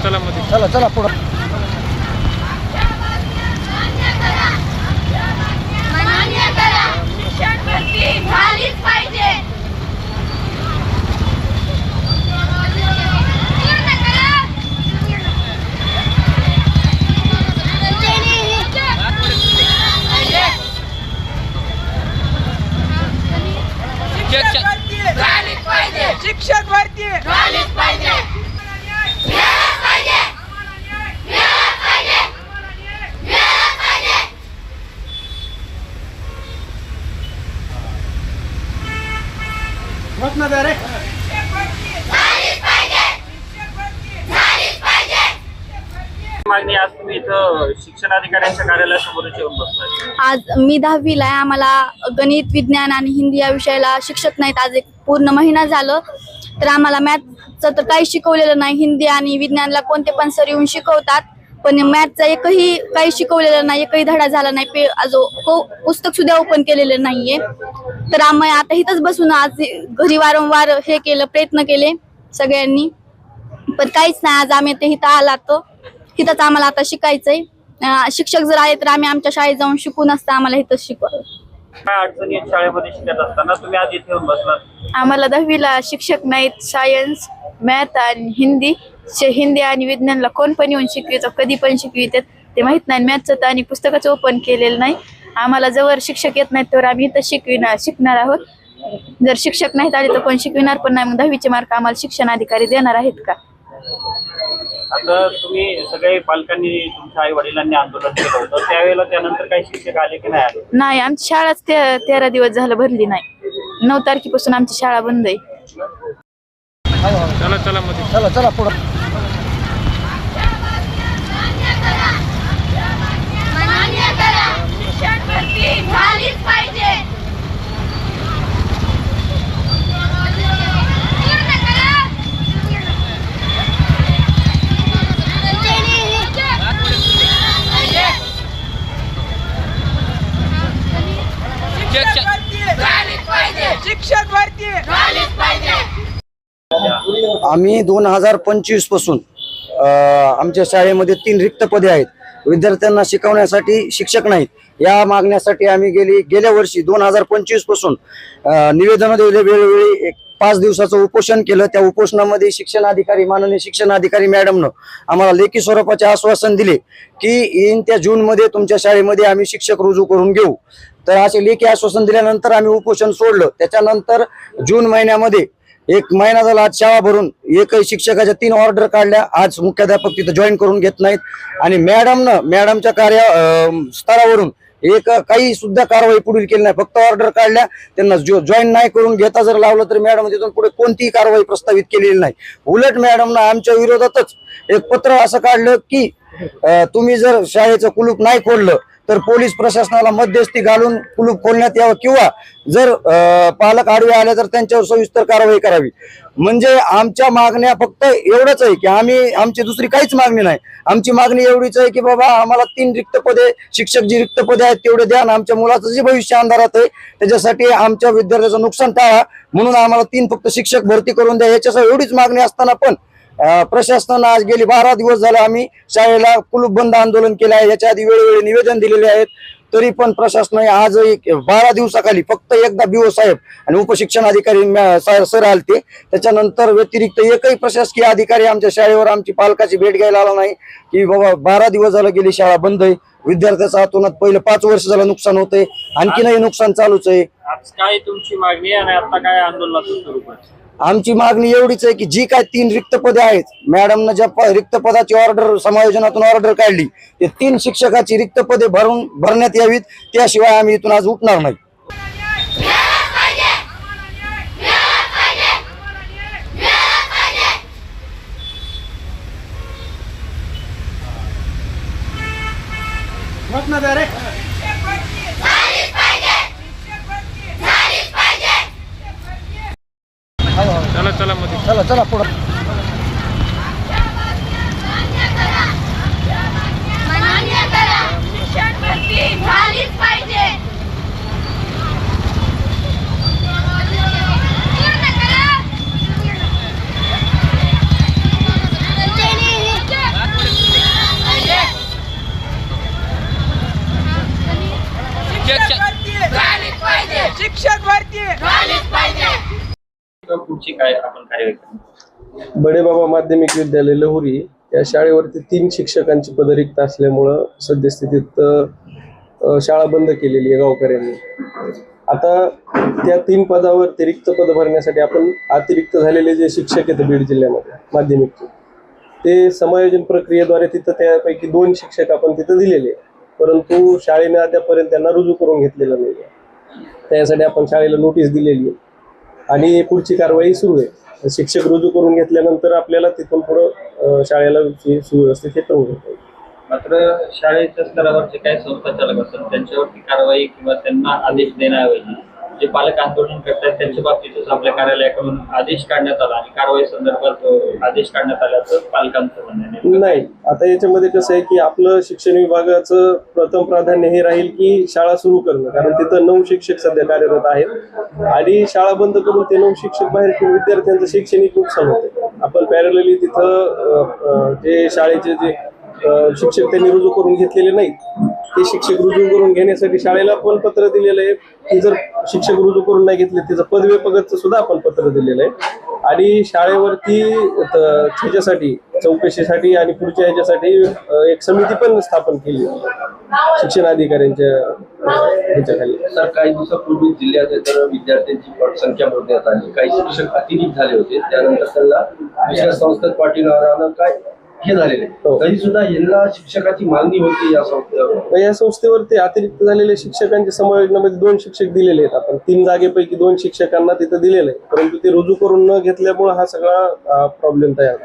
चला मध्ये चला चला पुढं. शिक्षण भरती झालीच पाहिजे. शिक्षक भरती झालीच पाहिजे. मत ना रे. मागणी आज तुम्ही इथं शिक्षण अधिकाऱ्यांच्या कार्यालयासमोर येऊन बसलाय. आज मी 10वीला आहे. आम्हाला गणित, विज्ञान आणि हिंदी या विषयाला शिक्षक नाहीत. आज एक पूर्ण महिना झालं तर आम्हाला मॅथचं तर काही शिकवलेलं नाही. हिंदी आणि विज्ञानला कोणते पण सर येऊन शिकवतात, पण मॅथचं एकही काही शिकवलेलं नाही, एकही धडा झाला नाही. पुस्तक सुद्धा ओपन केलेलं नाहीये. तर आम्ही आता इथंच बसून आज घरी वारंवार हे केलं, प्रयत्न केले सगळ्यांनी, पण काहीच नाही. आज आम्ही ते इथं आला तर इथंच आम्हाला आता शिकायचंय. शिक्षक जर आले तर आम्ही आमच्या शाळेत जाऊन शिकू, नसतं आम्हाला इथंच शिकवलं. काय अडचणी आहेत शाळेमध्ये शिकत असताना तुम्ही आज इथे येऊन बसलात? आम्हाला 10वीला शिक्षक नाहीत. सायन्स, मॅथ आणि हिंदी आणि विज्ञानला कोण पण येऊन शिकवितं, कधी पण शिकवितात ते माहित नाही. मॅथचं तर आणि पुस्तकाचं ओपन केलेलं नाही. आम्हाला जवळ शिक्षक येत नाहीत तर आम्ही इथं शिकणार आहोत. जर शिक्षक नाहीत आले तर कोण शिकविणार पण नाही. मग 10वीचे मार्क आम्हाला शिक्षण अधिकारी देणार आहेत का? आता तुम्ही सगळे पालकांनी, तुमच्या आई वडिलांनी आंदोलन केलं होतं, त्यावेळेला त्यानंतर काही शिक्षक आले की नाही आले? नाही, आमची शाळाच 13 दिवस झालं भरली नाही. 9 तारखेपासून आमची शाळा बंद आहे. चला चला मध्ये चला चला पुढं. शिक्षण भरती झालीच पाहिजे. शिक्षक भरती झालीच पाहिजे. आम्ही 2025 पासून आमच्या शाळेमध्ये 3 रिक्त पदे आहेत. विद्यार्थ्यांना शिकवण्यासाठी शिक्षक नाहीत. या मागण्यासाठी आम्ही गेल्या वर्षी 2025 पासून निवेदन दिले, वेळोवेळी 5 दिवसाचं उपोषण केलं. त्या उपोषणामध्ये माननीय शिक्षण अधिकारी मॅडमनं आम्हाला लेखी स्वरूपाचे आश्वासन दिले की येत्या जूनमध्ये तुमच्या शाळेमध्ये आम्ही शिक्षक रुजू करून घेऊ. तर असे लेखी आश्वासन दिल्यानंतर आम्ही उपोषण सोडलं. त्याच्यानंतर जून महिन्यामध्ये 1 महिना झाला आज शाळा भरून एकही शिक्षकाच्या 3 ऑर्डर काढल्या. आज मुख्याध्यापक तिथं जॉईन करून घेत नाहीत आणि मॅडमच्या स्तरावरून काही सुद्धा कारवाई पुढील केली नाही. फक्त ऑर्डर काढल्या, त्यांना जॉईन नाही करून घेता जर लावलं तर मॅडम तिथून पुढे कोणतीही कारवाई प्रस्तावित केलेली नाही. उलट मॅडमनं आमच्या विरोधातच एक पत्र असं काढलं की तुम्ही जर शाळेचं कुलूप नाही खोललं तर पोलीस प्रशासनाला मध्यस्थी घालून कुलूप खोलण्यात यावं किंवा जर पालक आडवे आले तर त्यांच्यावर सविस्तर कारवाई करावी. म्हणजे आमच्या मागण्या फक्त एवढंच आहे की आमची दुसरी काहीच मागणी नाही. आमची मागणी एवढीच आहे की बाबा आम्हाला 3 रिक्त पदे, शिक्षक जी रिक्त पदे आहेत तेवढे द्या आणि आमच्या मुलाचं जे भविष्य अंधारात आहे त्याच्यासाठी आमच्या विद्यार्थ्याचं नुकसान टाळा म्हणून आम्हाला 3 फक्त शिक्षक भरती करून द्या. याच्यासह एवढीच मागणी असताना पण प्रशासनानं आज गेली 12 दिवस झाले आम्ही शाळेला कुलूप बंद आंदोलन केलं आहे. याच्या आधी वेळोवेळी निवेदन दिलेले आहेत, तरी पण प्रशासनाने आज 12 दिवसाखाली फक्त एकदा BO साहेब आणि उपशिक्षण अधिकारी सर आलते. त्याच्यानंतर व्यतिरिक्त एकही प्रशासकीय अधिकारी आमच्या शाळेवर आमची पालकाची भेट घ्यायला आला नाही की बाबा 12 दिवस झालं गेली शाळा बंद आहे. विद्यार्थ्याच्या हातून पहिलं 5 वर्ष झालं नुकसान होतंय, आणखीनही नुकसान चालूच आहे. आज काय तुमची मागणी आहे आणि आता काय आंदोलनाचं स्वरूप आहे? आमची मागणी एवढीच आहे की जी काय 3 रिक्त पदे आहेत, मॅडमनं ज्या रिक्त पदाची ऑर्डर समायोजनातून ऑर्डर काढली ते 3 शिक्षकाची रिक्त पदे भरण्यात यावीत. त्याशिवाय आम्ही इथून आज उठणार नाही. चला चला मध्ये चला चला पुढं. शिक्षण भरती झालीच पाहिजे. भरती झालीच पाहिजे. पुढची काय आपण कार्यवाही करणार? बडेबाबा माध्यमिक विद्यालय लहुरी या शाळेवरती 3 शिक्षकांची पदं रिक्त असल्यामुळं सद्यस्थितीत शाळा बंद केलेली आहे गावकऱ्यांनी. आता त्या 3 पदावर ते रिक्त पद भरण्यासाठी आपण अतिरिक्त झालेले जे शिक्षक आहेत बीड जिल्ह्यामध्ये माध्यमिकचे ते समायोजन प्रक्रियेद्वारे तिथं त्यापैकी 2 शिक्षक आपण तिथं दिलेले, परंतु शाळेने अद्यापर्यंत त्यांना रुजू करून घेतलेलं नाही. त्यासाठी आपण शाळेला नोटीस दिलेली आहे आणि पुढची कारवाई सुरू आहे. शिक्षक रुजू करून घेतल्यानंतर आपल्याला तिथून पुढं शाळेला सुव्यवस्थित हे करून घेता येईल. मात्र शाळेच्या स्तरावरचे काही संस्थाचालक असतात त्यांच्यावरती कारवाई किंवा त्यांना आदेश देण्याऐवजी जे पालक आंदोलन करतात त्यांच्या बाबतीतच आपल्या कार्यालयाकडून आदेश काढण्यात आला आणि कारवाई संदर्भात आदेश काढण्यात आल्याचं पालकांचं म्हणणं आहे. नाही, आता याच्यामध्ये कसं आहे की आपलं शिक्षण विभागाचं प्रथम प्राधान्य हे राहील की शाळा सुरू करणं, कारण तिथं 9 शिक्षक सध्या कार्यरत आहेत आणि शाळा बंद करून ते 9 शिक्षक बाहेर किंवा विद्यार्थ्यांचं शैक्षणिक नुकसान होते. आपण पॅरलली तिथं जे शाळेचे जे शिक्षक त्यांनी रुजू करून घेतलेले नाहीत ते शिक्षक रुजू करून घेण्यासाठी शाळेला पण पत्र दिलेलं आहे की जर शिक्षक रुजू करून नाही घेतले त्याचं पदव्यापगतचं सुद्धा आपण पत्र दिलेलं आहे आणि शाळेवरती ह्याच्यासाठी चौकशीसाठी आणि पुढच्या ह्याच्यासाठी एक समिती पण स्थापन केली शिक्षण अधिकाऱ्यांच्या ह्याच्याखाली. सर, काही दिवसापूर्वी जिल्ह्यात तर विद्यार्थ्यांची पटसंख्या मोडण्यात आली, काही शिक्षक अतिरिक्त झाले होते, त्यानंतर त्यांना दुसऱ्या संस्थेत पाठविणाऱ्यानं काय हे झालेले तरी सुद्धा यांना शिक्षकाची मागणी होती या संस्थेवर. या संस्थेवरती अतिरिक्त झालेल्या शिक्षकांच्या समायोजनामध्ये 2 शिक्षक दिलेले आहेत. आपण 3 जागेपैकी 2 शिक्षकांना तिथं दिलेलं आहे, परंतु ते रुजू करून न घेतल्यामुळे हा सगळा प्रॉब्लेम तयार